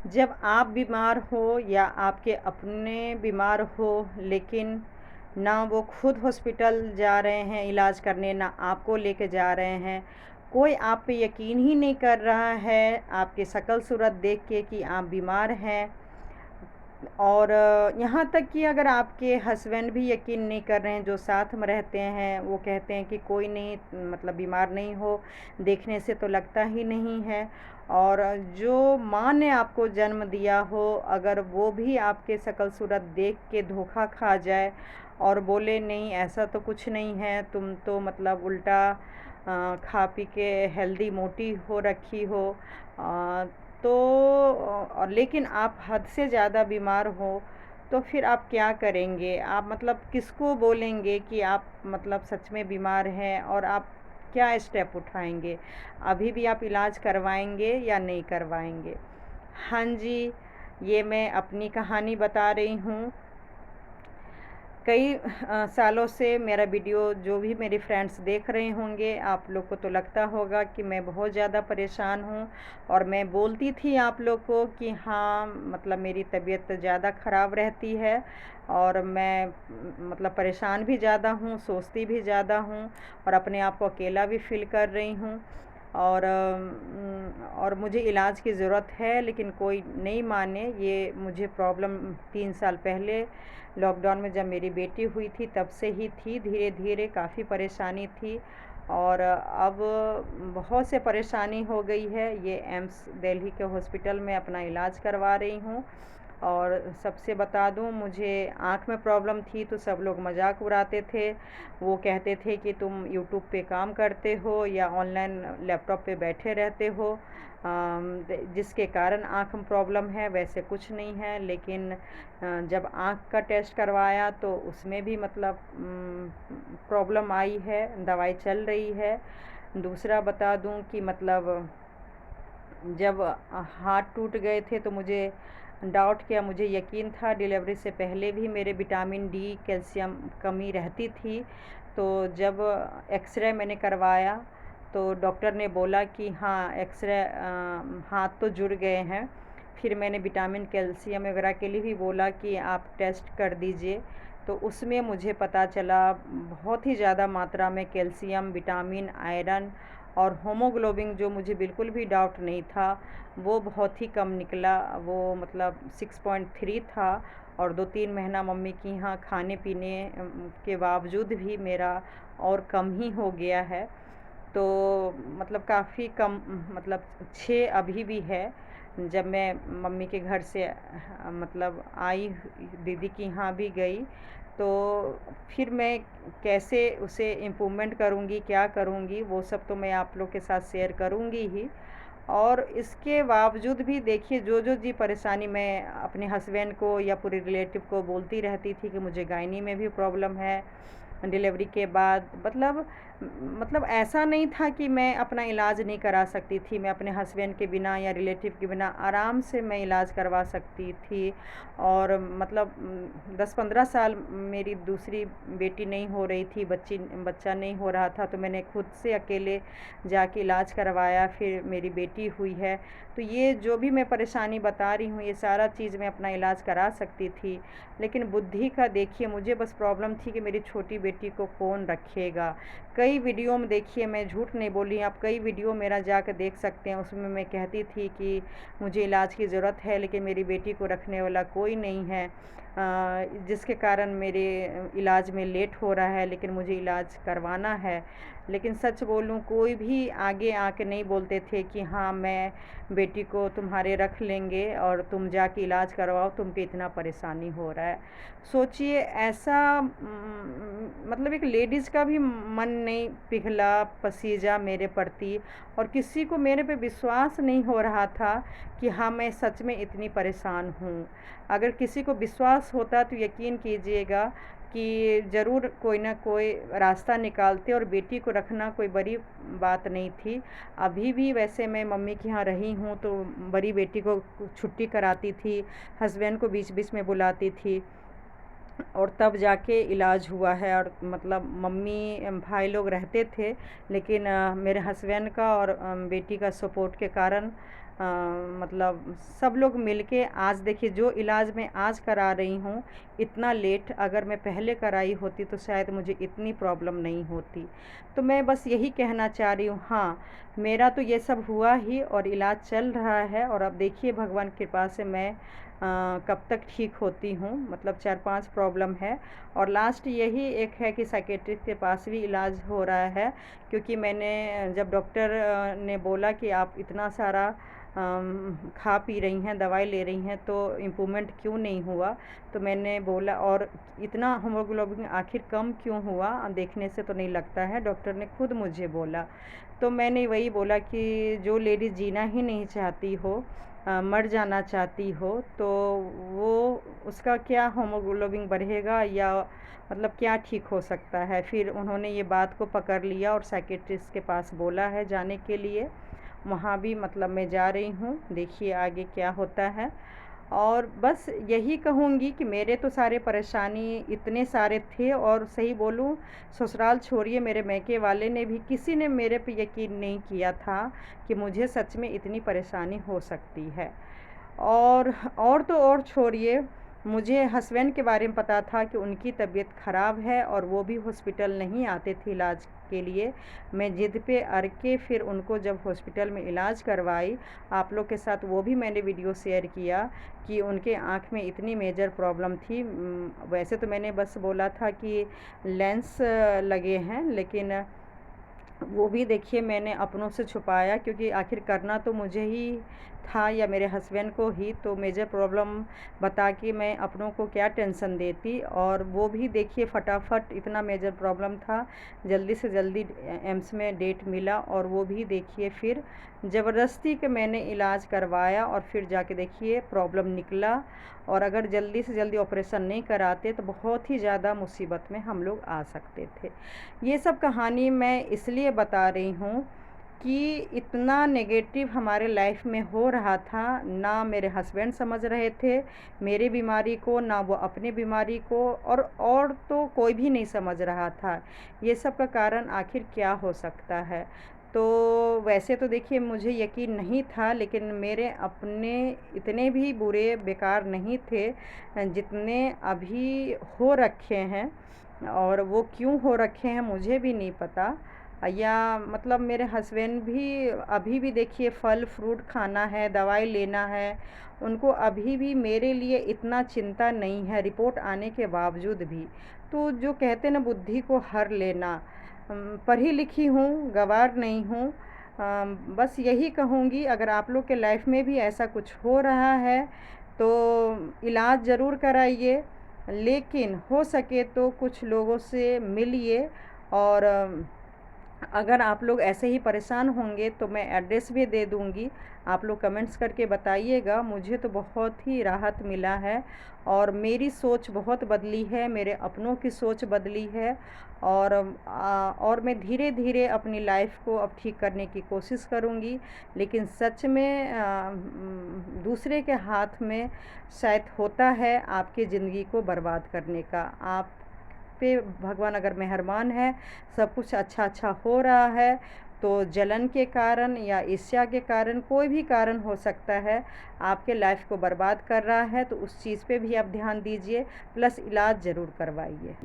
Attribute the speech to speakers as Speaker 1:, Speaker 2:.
Speaker 1: जब आप बीमार हो या आपके अपने बीमार हो, लेकिन ना वो खुद हॉस्पिटल जा रहे हैं इलाज करने, ना आपको लेके जा रहे हैं, कोई आप पे यकीन ही नहीं कर रहा है आपकी शक्ल सूरत देख के कि आप बीमार हैं। और यहाँ तक कि अगर आपके हस्बैंड भी यकीन नहीं कर रहे हैं, जो साथ में रहते हैं, वो कहते हैं कि कोई नहीं, मतलब बीमार नहीं हो, देखने से तो लगता ही नहीं है। और जो माँ ने आपको जन्म दिया हो, अगर वो भी आपके शक्ल सूरत देख के धोखा खा जाए और बोले नहीं ऐसा तो कुछ नहीं है, तुम तो मतलब उल्टा खा पी के हेल्दी मोटी हो रखी हो, अ, तो और लेकिन आप हद से ज़्यादा बीमार हो, तो फिर आप क्या करेंगे? आप मतलब किसको बोलेंगे कि आप मतलब सच में बीमार हैं, और आप क्या स्टेप उठाएँगे? अभी भी आप इलाज करवाएँगे या नहीं करवाएँगे? हाँ जी, ये मैं अपनी कहानी बता रही हूँ। कई सालों से मेरा वीडियो जो भी मेरे फ्रेंड्स देख रहे होंगे, आप लोग को तो लगता होगा कि मैं बहुत ज़्यादा परेशान हूँ। और मैं बोलती थी आप लोग को कि हाँ, मतलब मेरी तबीयत ज़्यादा ख़राब रहती है, और मैं मतलब परेशान भी ज़्यादा हूँ, सोचती भी ज़्यादा हूँ, और अपने आप को अकेला भी फ़ील कर रही हूँ। और मुझे इलाज की ज़रूरत है, लेकिन कोई नहीं माने। ये मुझे प्रॉब्लम 3 साल पहले लॉकडाउन में जब मेरी बेटी हुई थी तब से ही थी। धीरे-धीरे काफ़ी परेशानी थी, और अब बहुत से परेशानी हो गई है। ये एम्स दिल्ली के हॉस्पिटल में अपना इलाज करवा रही हूँ। और सबसे बता दूँ, मुझे आँख में प्रॉब्लम थी तो सब लोग मज़ाक उड़ाते थे। वो कहते थे कि तुम यूट्यूब पे काम करते हो या ऑनलाइन लैपटॉप पे बैठे रहते हो, जिसके कारण आँख में प्रॉब्लम है। वैसे कुछ नहीं है, लेकिन जब आँख का टेस्ट करवाया तो उसमें भी मतलब प्रॉब्लम आई है, दवाई चल रही है। दूसरा बता दूँ कि मतलब जब हाथ टूट गए थे तो मुझे डाउट किया, मुझे यकीन था डिलीवरी से पहले भी मेरे विटामिन डी, कैल्शियम कमी रहती थी। तो जब एक्सरे मैंने करवाया तो डॉक्टर ने बोला कि हाँ, एक्सरे हाथ तो जुड़ गए हैं। फिर मैंने विटामिन, कैल्शियम वगैरह के लिए भी बोला कि आप टेस्ट कर दीजिए। तो उसमें मुझे पता चला बहुत ही ज़्यादा मात्रा में कैल्शियम, विटामिन, आयरन और हीमोग्लोबिन, जो मुझे बिल्कुल भी डाउट नहीं था, वो बहुत ही कम निकला। वो मतलब 6.3 था, और 2-3 महीना मम्मी के यहाँ खाने-पीने के बावजूद भी मेरा और कम ही हो गया है। तो मतलब काफ़ी कम, मतलब 6 अभी भी है। जब मैं मम्मी के घर से मतलब आई, दीदी के यहाँ भी गई, तो फिर मैं कैसे उसे इम्प्रूवमेंट करूँगी, क्या करूँगी, वो सब तो मैं आप लोग के साथ शेयर करूँगी ही। और इसके बावजूद भी देखिए, जो जी परेशानी मैं अपने हस्बैंड को या पूरे रिलेटिव को बोलती रहती थी कि मुझे गायनी में भी प्रॉब्लम है डिलीवरी के बाद। मतलब ऐसा नहीं था कि मैं अपना इलाज नहीं करा सकती थी। मैं अपने हस्बैंड के बिना या रिलेटिव के बिना आराम से मैं इलाज करवा सकती थी। और मतलब 10-15 साल मेरी दूसरी बेटी नहीं हो रही थी, बच्चा नहीं हो रहा था, तो मैंने खुद से अकेले जाके इलाज करवाया, फिर मेरी बेटी हुई है। तो ये जो भी मैं परेशानी बता रही हूँ, ये सारा चीज़ मैं अपना इलाज करा सकती थी। लेकिन बुद्धि का देखिए, मुझे बस प्रॉब्लम थी कि मेरी छोटी बेटी को कौन रखेगा। कई वीडियो में देखिए, मैं झूठ नहीं बोल रही, आप कई वीडियो मेरा जाकर देख सकते हैं। उसमें मैं कहती थी कि मुझे इलाज की ज़रूरत है, लेकिन मेरी बेटी को रखने वाला कोई नहीं है, जिसके कारण मेरे इलाज में लेट हो रहा है, लेकिन मुझे इलाज करवाना है। लेकिन सच बोलूँ, कोई भी आगे आके नहीं बोलते थे कि हाँ, मैं बेटी को तुम्हारे रख लेंगे और तुम जाके इलाज करवाओ, तुमको इतना परेशानी हो रहा है। सोचिए, ऐसा मतलब एक लेडीज़ का भी मन नहीं पिघला, पसीजा मेरे प्रति, और किसी को मेरे पे विश्वास नहीं हो रहा था कि हाँ, मैं सच में इतनी परेशान हूँ। अगर किसी को विश्वास होता तो यकीन कीजिएगा कि ज़रूर कोई ना कोई रास्ता निकालते, और बेटी को रखना कोई बड़ी बात नहीं थी। अभी भी वैसे मैं मम्मी के यहाँ रही हूँ तो बड़ी बेटी को छुट्टी कराती थी, हस्बैंड को बीच-बीच में बुलाती थी, और तब जाके इलाज हुआ है। और मतलब मम्मी भाई लोग रहते थे, लेकिन मेरे हस्बैंड का और बेटी का सपोर्ट के कारण मतलब सब लोग मिलके आज देखिए जो इलाज मैं आज करा रही हूँ, इतना लेट अगर मैं पहले कराई होती तो शायद मुझे इतनी प्रॉब्लम नहीं होती। तो मैं बस यही कहना चाह रही हूँ, हाँ, मेरा तो ये सब हुआ ही और इलाज चल रहा है और अब देखिए भगवान की कृपा से मैं कब तक ठीक होती हूँ। मतलब 4-5 प्रॉब्लम है और लास्ट यही एक है कि साइकियाट्रिस्ट के पास भी इलाज हो रहा है, क्योंकि मैंने जब डॉक्टर ने बोला कि आप इतना सारा खा पी रही हैं, दवाई ले रही हैं, तो इम्प्रूवमेंट क्यों नहीं हुआ, तो मैंने बोला और इतना हीमोग्लोबिन आखिर कम क्यों हुआ, देखने से तो नहीं लगता है, डॉक्टर ने खुद मुझे बोला। तो मैंने वही बोला कि जो लेडीज़ जीना ही नहीं चाहती हो, मर जाना चाहती हो, तो वो उसका क्या हीमोग्लोबिन बढ़ेगा या मतलब क्या ठीक हो सकता है। फिर उन्होंने ये बात को पकड़ लिया और साइकियाट्रिस्ट के पास बोला है जाने के लिए। वहाँ भी मतलब मैं जा रही हूँ, देखिए आगे क्या होता है। और बस यही कहूँगी कि मेरे तो सारे परेशानी इतने सारे थे और सही बोलूँ, ससुराल छोड़िए मेरे मायके वाले ने भी किसी ने मेरे पे यकीन नहीं किया था कि मुझे सच में इतनी परेशानी हो सकती है। और तो और छोड़िए, मुझे हस्बैंड के बारे में पता था कि उनकी तबीयत ख़राब है और वो भी हॉस्पिटल नहीं आते थे इलाज के लिए। मैं ज़िद पे अड़ के फिर उनको जब हॉस्पिटल में इलाज करवाई, आप लोग के साथ वो भी मैंने वीडियो शेयर किया कि उनके आँख में इतनी मेजर प्रॉब्लम थी। वैसे तो मैंने बस बोला था कि लेंस लगे हैं, लेकिन वो भी देखिए मैंने अपनों से छुपाया, क्योंकि आखिर करना तो मुझे ही था या मेरे हस्बैंड को ही, तो मेजर प्रॉब्लम बता के मैं अपनों को क्या टेंशन देती। और वो भी देखिए फटाफट, इतना मेजर प्रॉब्लम था, जल्दी से जल्दी एम्स में डेट मिला और वो भी देखिए फिर ज़बरदस्ती के मैंने इलाज करवाया और फिर जाके देखिए प्रॉब्लम निकला। और अगर जल्दी से जल्दी ऑपरेशन नहीं कराते तो बहुत ही ज़्यादा मुसीबत में हम लोग आ सकते थे। ये सब कहानी मैं इसलिए बता रही हूँ कि इतना नेगेटिव हमारे लाइफ में हो रहा था, ना मेरे हस्बैंड समझ रहे थे मेरी बीमारी को, ना वो अपनी बीमारी को, और तो कोई भी नहीं समझ रहा था ये सब का कारण आखिर क्या हो सकता है। तो वैसे तो देखिए मुझे यकीन नहीं था, लेकिन मेरे अपने इतने भी बुरे बेकार नहीं थे जितने अभी हो रखे हैं। और वो क्यों हो रखे हैं मुझे भी नहीं पता। या मतलब मेरे हस्बैंड भी अभी भी देखिए फल फ्रूट खाना है, दवाई लेना है, उनको अभी भी मेरे लिए इतना चिंता नहीं है, रिपोर्ट आने के बावजूद भी। तो जो कहते हैं ना बुद्धि को हर लेना, पढ़ी लिखी हूँ, गँवार नहीं हूँ। बस यही कहूँगी, अगर आप लोग के लाइफ में भी ऐसा कुछ हो रहा है तो इलाज ज़रूर कराइए, लेकिन हो सके तो कुछ लोगों से मिलिए। और अगर आप लोग ऐसे ही परेशान होंगे तो मैं एड्रेस भी दे दूँगी, आप लोग कमेंट्स करके बताइएगा। मुझे तो बहुत ही राहत मिला है और मेरी सोच बहुत बदली है, मेरे अपनों की सोच बदली है। और मैं धीरे-धीरे अपनी लाइफ को अब ठीक करने की कोशिश करूँगी, लेकिन सच में दूसरे के हाथ में शायद होता है आपकी ज़िंदगी को बर्बाद करने का। आप पे भगवान अगर मेहरबान है, सब कुछ अच्छा हो रहा है, तो जलन के कारण या ईर्ष्या के कारण, कोई भी कारण हो सकता है आपके लाइफ को बर्बाद कर रहा है, तो उस चीज़ पे भी आप ध्यान दीजिए, प्लस इलाज ज़रूर करवाइए।